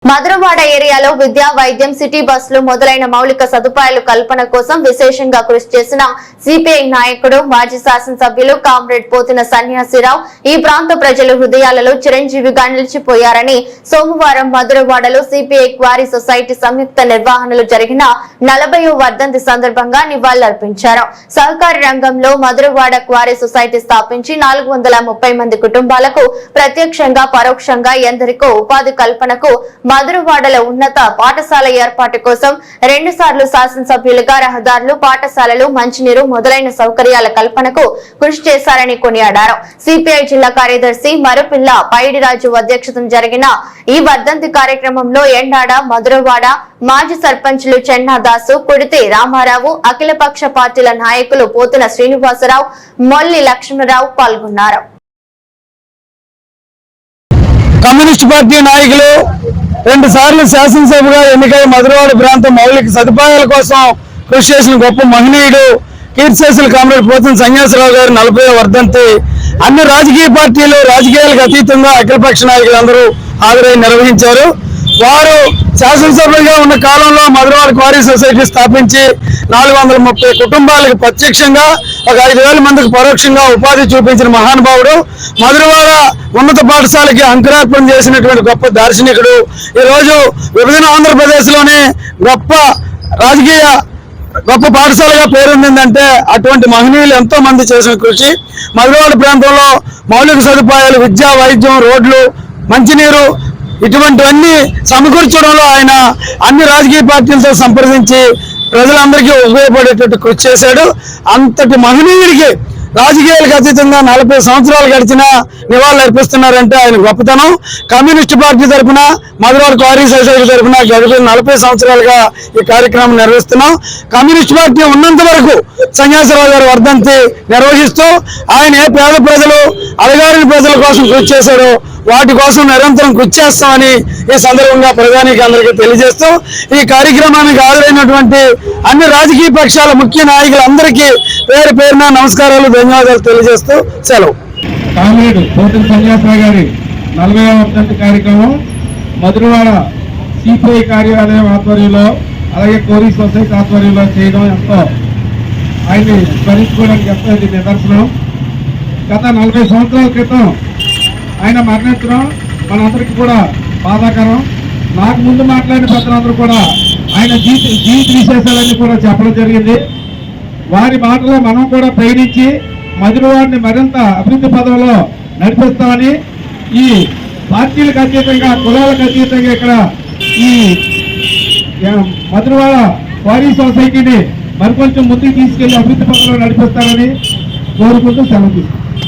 మధురవాడ ఏరియాలో విద్యా వైద్యం సిటీ బస్సులు మొదలైన మౌలిక సదుపాయాల కల్పన కోసం విశేషంగా కృషి చేసిన సిపిఐ నాయకుడు మాజీ శాసనసభ్యులు కామ్రేడ్ పోతిన సన్యాసిరావు ఈ ప్రాంత ప్రజల హృదయాలలో చిరంజీవిగా నిలిచిపోయారని సోమవారం మధురవాడలో సిపిఐ క్వారీ సొసైటీ సంయుక్త నిర్వహణలో జరిగిన 40వ వర్ధంతి సందర్భంగా నివాళులర్పించారు. సహకార రంగంలో మధురవాడ క్వారీ సొసైటీ స్థాపించి 430 మంది కుటుంబాలకు ప్రత్యక్షంగా పరోక్షంగా ఎందరికో ఉపాధి కల్పనకు మధురవాడలో ఉన్నత పాఠశాల ఏర్పాటు కోసం 2 సార్లు శాసనసభ్యులుగా రహదారులు, పాఠశాలలు, మంచినీరు మొదలైన సౌకర్యాల కల్పనకు కృషి చేశారని కొనియాడారు. సిపిఐ జిల్లా కార్యదర్శి మరుపిల్ల పైడిరాజు అధ్యక్షతన జరిగిన ఈ వర్ధంతి కార్యక్రమంలో ఎండాడ, మధురవాడ మాజీ సర్పంచులు చెన్నాదాసు, కుడితే రామారావు, అఖిలపక్ష పార్టీల నాయకులు పోతున శ్రీనివాసరావు, మొల్లి లక్ష్మణరావు పాల్గొన్నారు. కమ్యూనిస్ట్ పార్టీ నాయకులు 2 సార్లు శాసనసభగా ఎన్నికై మధురవాడ ప్రాంతం మౌలిక సదుపాయాల కోసం కృషి చేసిన గొప్ప మహనీయుడు కీర్తిశేషులు కామ్రేడ్ పోతిన సన్యాసిరావు గారి 40వ వర్ధంతి అన్ని రాజకీయ పార్టీలు రాజకీయాలకు అతీతంగా అఖిలపక్ష నాయకులందరూ హాజరై నిర్వహించారు. వారు శాసనసభ్యులుగా ఉన్న కాలంలో మధురవాడ క్వారీ సొసైటీ స్థాపించి 430 కుటుంబాలకు ప్రత్యక్షంగా ఒక 5,000 మందికి పరోక్షంగా ఉపాధి చూపించిన మహానుభావుడు, మధురవాడ ఉన్నత పాఠశాలకి అంకురార్పణ చేసినటువంటి గొప్ప దార్శనికుడు. ఈరోజు విభజన ఆంధ్రప్రదేశ్లోనే గొప్ప పాఠశాలగా పేరొందిందంటే అటువంటి మహనీయులు ఎంతో మంది చేసిన కృషి. మధురవాడ ప్రాంతంలో మౌలిక సదుపాయాలు, విద్యా, వైద్యం, రోడ్లు, మంచినీరు ఇటువంటివన్నీ సమకూర్చడంలో ఆయన అన్ని రాజకీయ పార్టీలతో సంప్రదించి ప్రజలందరికీ ఉపయోగపడేటట్టు కృషి చేశాడు. అంతటి మహనీయుడికి రాజకీయాలకు అతీతంగా 40 సంవత్సరాలు గడిచిన నివాళులు అర్పిస్తున్నారంటే ఆయన గొప్పతనం. కమ్యూనిస్ట్ పార్టీ తరఫున మధురవాడ క్వారీ సొసైటీ తరఫున గడిపిన 40 సంవత్సరాలుగా ఈ కార్యక్రమం నిర్వహిస్తున్నాం. కమ్యూనిస్ట్ పార్టీ ఉన్నంత వరకు సన్యాసిరావు గారి వర్ధంతి నిర్వహిస్తూ ఆయన పేద ప్రజలు, అడగారిన ప్రజల కోసం కృషి చేశారు, వాటి కోసం నిరంతరం కృషి చేస్తామని ఈ సందర్భంగా ప్రధానికి అందరికీ తెలియజేస్తూ ఈ కార్యక్రమానికి హాజరైనటువంటి అన్ని రాజకీయ పక్షాల ముఖ్య నాయకులందరికీ పేరు పేరున నమస్కారాలు, ధన్యవాదాలు తెలియజేస్తూ సెలవు. కామ్రేడ్ పోతిన సన్యాసిరావు గారి 40వ వర్ధంతి కార్యక్రమం మధురవాడ సిపిఐ కార్యాలయం ఆధ్వర్యంలో, అలాగే క్వారీ సొసైటీ ఆధ్వర్యంలో చేయడం ఎంతో ఆయన్ని స్మరించుకోవడానికి ఎంతో ఇది నిదర్శనం. గత 40 సంవత్సరాల క్రితం ఆయన మరణించడం మనందరికీ కూడా బాధాకరం. నాకు ముందు మాట్లాడిన పెద్దలందరూ కూడా ఆయన జీవిత విశేషాలన్నీ కూడా చెప్పడం జరిగింది. వారి మాటలో మనం కూడా ప్రయాణించి మధురవాడిని మరింత అభివృద్ధి పదంలో నడిపిస్తామని, ఈ పార్టీలకు అతీతంగా, కులాలకు అతీతంగా ఇక్కడ ఈ మధురవాడ క్వారీ సొసైటీని మరికొంచెం ముందుకు తీసుకెళ్లి అభివృద్ధి పదంలో నడిపిస్తారని కోరుకుంటూ సెలవు తీసుకుంటాం.